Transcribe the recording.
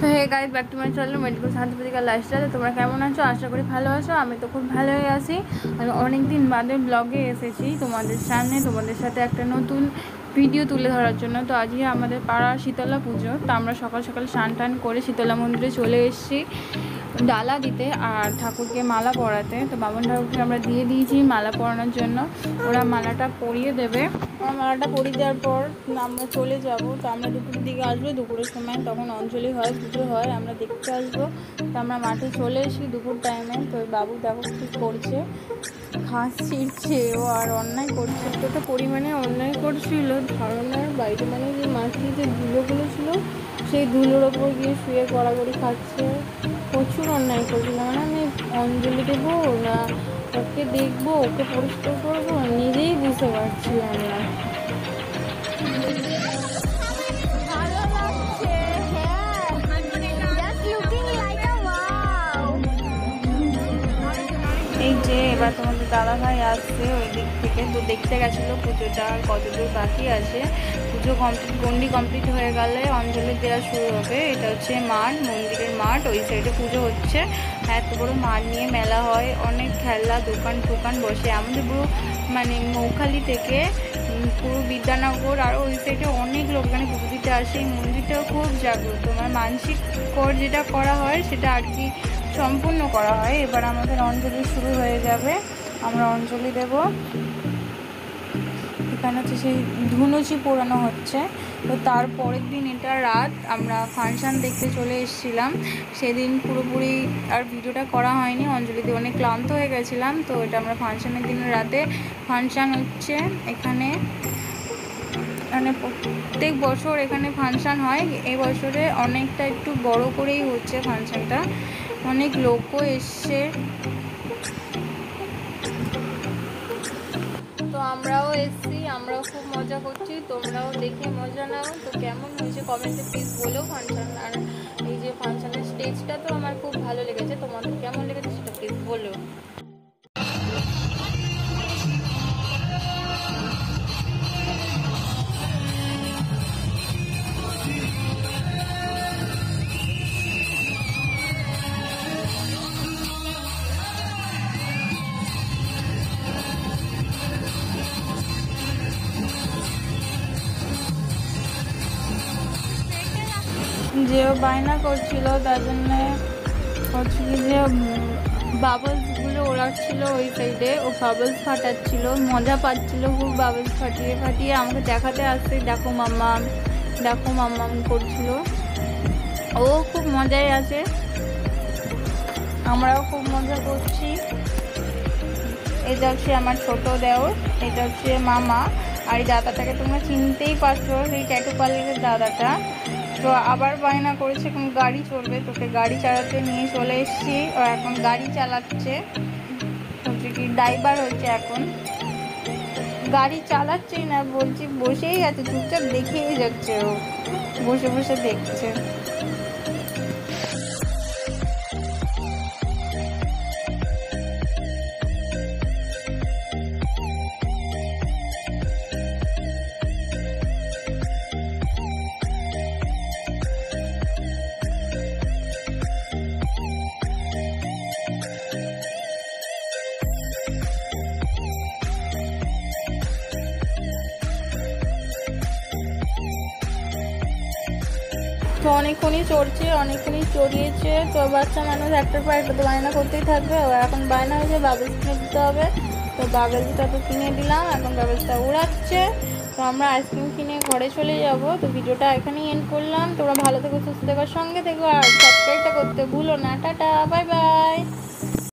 তো hey guys, back to my channel medical শান্তিপ্রতিকা lifestyle. তোমরা কেমন আছো? আশা করি ভালো আছো। আমি তো খুব ভালোই আছি। আমি অনেক দিন বাদে ব্লগে এসেছি তোমাদের সামনে, তোমাদের সাথে একটা নতুন ভিডিও তুলে ধরার জন্য। তো আজকে আমাদের পাড়া শীতলা পুজো। তো আমরা সকাল সকাল স্নান টান করে শীতলা মন্দিরে চলে এসেছি ডালা দিতে আর ঠাকুরকে মালা পরাতে। তো বামন ঠাকুরকে আমরা দিয়ে দিয়েছি মালা পরানোর জন্য। ওরা মালাটা পরিয়ে দেবে। মালাটা পরিয়ে দেওয়ার পর আমরা চলে যাব। তো আমরা দুপুরের দিকে আসবো, দুপুরের সময় তখন অঞ্জলি হয়, পুজো হয়, আমরা দেখতে আসবো। তো আমরা মাঠে চলে এসি দুপুর টাইমে। তো বাবু দেখো কী করছে, ঘাস ছিঁড়ছে ও আর অন্যায় করছে। এতটা পরিমাণে অন্যায় করছিল, ধারণার বাইরে। মানে যে মাটির যে ধুলোগুলো ছিল সেই ধুলোর ওপর গিয়ে শুয়ে গড়াগড়ি খাচ্ছে, প্রচুর অন্যায় করছিল। মানে আমি অঞ্জলি দেবো না ওকে দেখবো, ওকে পরিষ্কার করবো, নিজেই বুঝতে পারছিলাম না। এই যে এবার তোমাদের দাদা ভাই আসছে ওই দিক থেকে, তো দেখতে গেছিলো পুজোটা কতদূর বাকি আছে। পুজো কমপ্লিট, গন্ডি কমপ্লিট হয়ে গেলে অঞ্জলি দেওয়া শুরু হবে। এটা হচ্ছে মাঠ, মন্দিরের মাঠ, ওই সাইডে পুজো হচ্ছে। এত বড় মাঠ নিয়ে মেলা হয়, অনেক খেলা দোকান টোকান বসে। আমাদের পুরো মানে মৌখালি থেকে পুরো বিদ্যানগর আর ওই সাইডে অনেক লোক এখানে পুজো দিতে আসে। এই মন্দিরটাও খুব জাগ্রত, মানে মানসিক কর যেটা করা হয় সেটা আর কি সম্পূর্ণ করা হয়। এবার আমাদের অঞ্জলি শুরু হয়ে যাবে, আমরা অঞ্জলি দেব। এখানে হচ্ছে সেই ধুনুচি পোড়ানো হচ্ছে। তো তারপরের দিন এটা রাত আমরা ফাংশান দেখতে চলে এসেছিলাম। সেদিন পুরোপুরি আর ভিডিওটা করা হয়নি, অঞ্জলিতে অনেক ক্লান্ত হয়ে গেছিলাম। তো এটা আমরা ফাংশানের দিন রাতে ফাংশান হচ্ছে এখানে। মানে প্রত্যেক বছর এখানে ফাংশান হয়, এই বছরে অনেকটা একটু বড় করেই হচ্ছে ফাংশানটা, অনেক লোকও এসছে। তো আমরাও এসছি, আমরাও খুব মজা করছি, তোমরাও দেখে মজা নাও। তো কেমন হয়েছে কমেন্টে প্লিজ বলো ফাংশান। আর এই যে ফাংশানের স্টেজটা তো আমার খুব ভালো লেগেছে, তোমাদের কেমন লেগেছে সেটা প্লিজ বলো। যে বায়না করছিল তার জন্যে হচ্ছে কি যে বাবলসগুলো ওড়াচ্ছিল ওই সাইডে, ও বাবলস ফাটাচ্ছিল, মজা পাচ্ছিল খুব। বাবলস ফাটিয়ে ফাটিয়ে আমাকে দেখাতে আসছে, দেখো মাম্মাম দেখো মাম্মাম করছিল। ও খুব মজাই আছে, আমরাও খুব মজা করছি। এটা হচ্ছে আমার ছোট দেওর, এটা হচ্ছে মামা। আর এই দাদাটাকে তোমরা চিনতেই পারছো, সেই ট্যাটু পার্লারের দাদাটা। তো আবার বায়না করেছে এখন গাড়ি চলবে, তোকে গাড়ি চালাতে নিয়ে চলে এসেছি। ও এখন গাড়ি চালাচ্ছে, হচ্ছে কি ড্রাইভার হচ্ছে এখন, গাড়ি চালাচ্ছেই না বলছি, বসেই আছে চুপচাপ দেখেই যাচ্ছে, ও বসে বসে দেখছে। তো অনেকক্ষণই চড়ছে, অনেকক্ষণই চড়িয়েছে। তো বাচ্চা মানুষ একটার পর একটা তো বায়না করতেই থাকবে। ও এখন বায়না হয়েছে বাবলস কিনে দিতে হবে। তো বাবলসটা তো কিনে দিলাম, এখন বাবলসটা উড়াচ্ছে। তো আমরা আইসক্রিম কিনে ঘরে চলে যাব। তো ভিডিওটা এখানেই এন্ড করলাম। তোমরা ভালো থেকো, সুস্থ থেকো, সঙ্গে থেকো, আর সাবস্ক্রাইবটা করতে ভুলো না। Tata, bye bye.